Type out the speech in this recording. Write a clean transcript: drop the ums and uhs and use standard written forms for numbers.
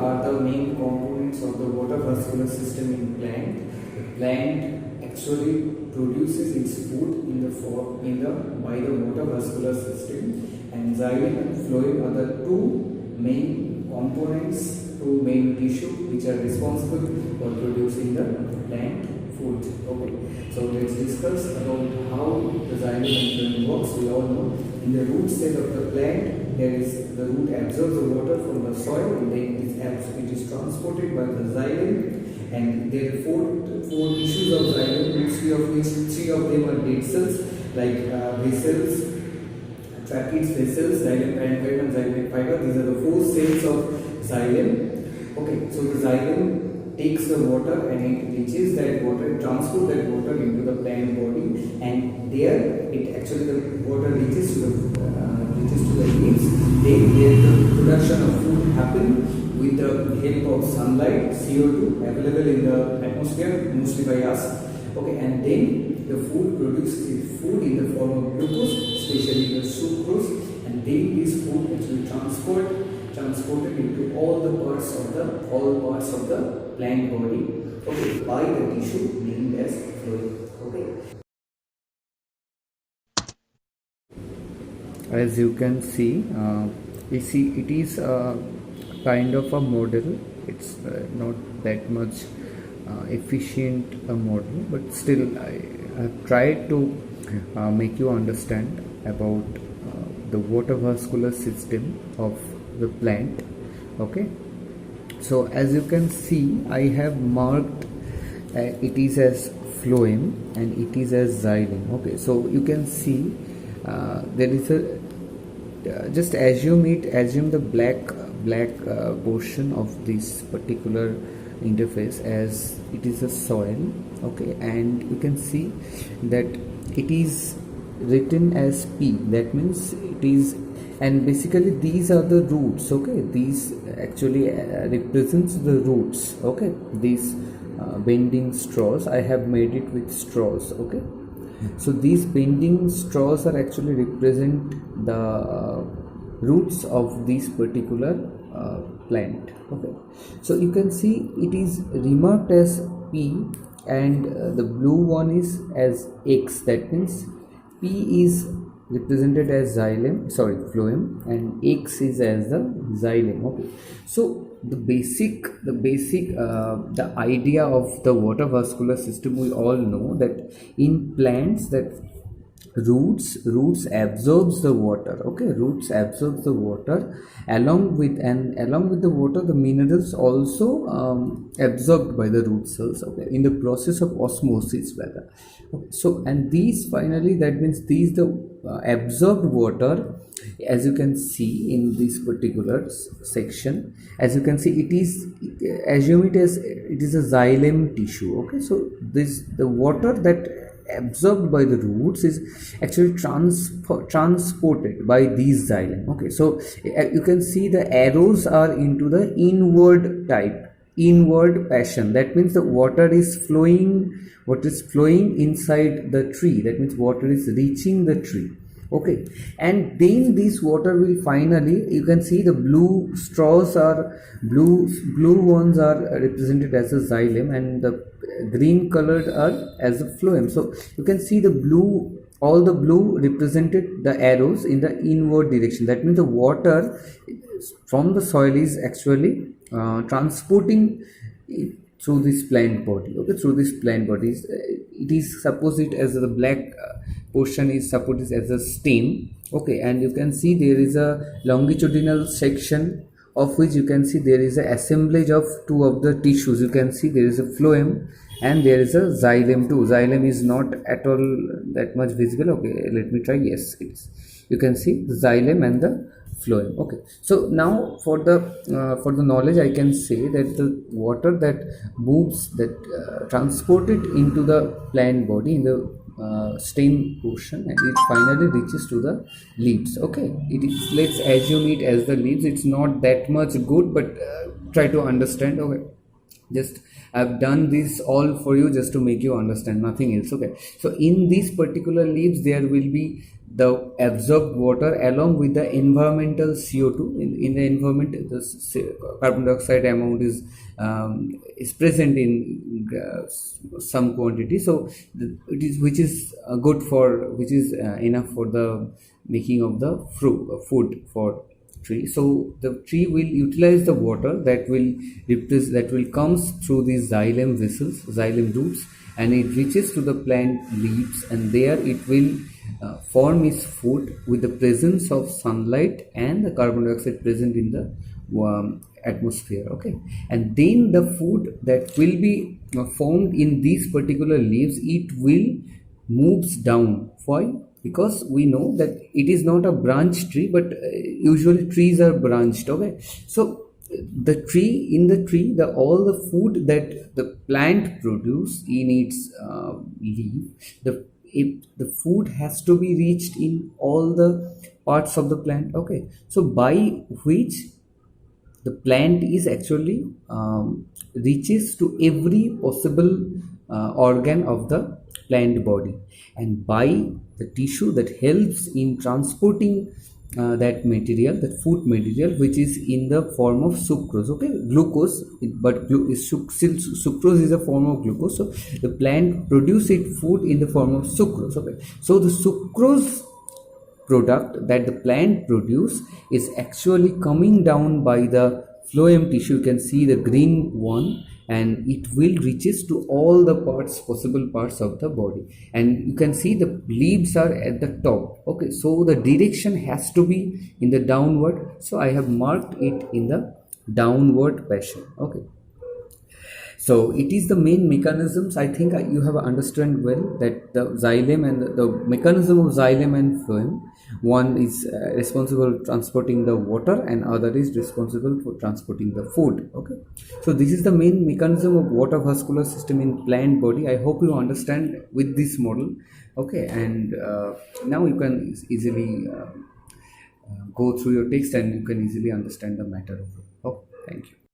are the main components of the water vascular system in plant? The plant actually produces its food by the water vascular system, and xylem and phloem are the two main components, two main tissue which are responsible for producing the plant food. Okay, so let's discuss about how the xylem and phloem works. We all know in the root cell of the plant, the root absorbs the water from the soil, and then it is transported by the xylem, and there are four tissues of xylem, three of them are dead cells like vessels, trapeze vessels, xylem parenchyma and xylem fiber. These are the four cells of xylem. Okay, so the xylem takes the water and it reaches that water, transport that water into the plant body, and there the water reaches to the leaves. Then the production of food happen with the help of sunlight, CO2 available in the atmosphere mostly by us. Okay, and then the food produces food in the form of glucose, especially the sucrose, and then this food actually transported into all parts of the plant body, okay, by the tissue named as phloem. Okay. As you can see, it is a kind of a model. It's not that much efficient a model, but still I have tried to make you understand about the water vascular system of the plant. Okay, so as you can see, I have marked it is as phloem and it is as xylem. Okay, so you can see there is a just assume the black portion of this particular interface as it is a soil. Okay, and you can see that it is written as P, that means it is, and basically these are the roots. Okay, these actually represents the roots. Okay, these bending straws, I have made it with straws. Okay, so these bending straws are actually represent the roots of this particular plant. Okay, so you can see it is remarked as P, and the blue one is as X, that means P is represented as phloem, and X is as the xylem. Okay, so the idea of the water vascular system, we all know that in plants that roots absorbs the water. Okay, roots absorbs the water along with the water, the minerals also absorbed by the root cells. Okay, in the process of osmosis rather. Okay, so and these finally, that means these the absorbed water, as you can see in this particular section, as you can see, assume it as it is a xylem tissue. Okay, so the water that absorbed by the roots is actually transported by these xylem. Okay, so you can see the arrows are into the inward passion. That means the water is flowing inside the tree. That means water is reaching the tree. Okay, and then this water will finally, you can see the blue ones are represented as a xylem, and the green colored are as a phloem. So you can see all the blue represented the arrows in the inward direction. That means the water from the soil is actually transporting through this plant body. Okay, through this plant body, it is supposed as the black portion is supposed as a stem. Okay, and you can see there is a longitudinal section of which you can see there is a assemblage of two of the tissues. You can see there is a phloem and there is a xylem too. Xylem is not at all that much visible. Okay, let me try. Yes, it is. You can see the xylem and the phloem. Okay, so now for the knowledge, I can say that the water that moves, that transported into the plant body in the stem portion, and it finally reaches to the leaves. Okay, let's assume it as the leaves. It's not that much good, but try to understand. Okay, Just I've done this all for you just to make you understand, nothing else. Okay, so in these particular leaves there will be the absorbed water along with the environmental CO2. In the environment the carbon dioxide amount is present in some quantity, so it is, which is good for, which is enough for the making of the food for tree. So the tree will utilize the water that will replace, that will comes through these xylem vessels, xylem roots, and it reaches to the plant leaves, and there it will form its food with the presence of sunlight and the carbon dioxide present in the atmosphere. Okay, and then the food that will be formed in these particular leaves, it will moves down. Why? Because we know that it is not a branch tree, but usually trees are branched. Okay, so the tree, in the tree, the all the food that the plant produce in its leaf, the food has to be reached in all the parts of the plant. Okay, so by which the plant is actually reaches to every possible organ of the plant body, and by the tissue that helps in transporting that material, that food material, which is in the form of sucrose. Okay, glucose, still sucrose is a form of glucose, so the plant produce it food in the form of sucrose. Okay, so the sucrose product that the plant produce is actually coming down by the phloem tissue. You can see the green one, and it will reaches to all the parts, possible parts of the body, and you can see the leaves are at the top. Okay, so the direction has to be in the downward, so I have marked it in the downward fashion. Okay, so it is the main mechanisms. I think you have understood well that the xylem and the mechanism of xylem and phloem. One is responsible for transporting the water, and other is responsible for transporting the food. Okay, so this is the main mechanism of water vascular system in plant body. I hope you understand with this model. Okay, and now you can easily go through your text, and you can easily understand the matter of it. Okay, thank you.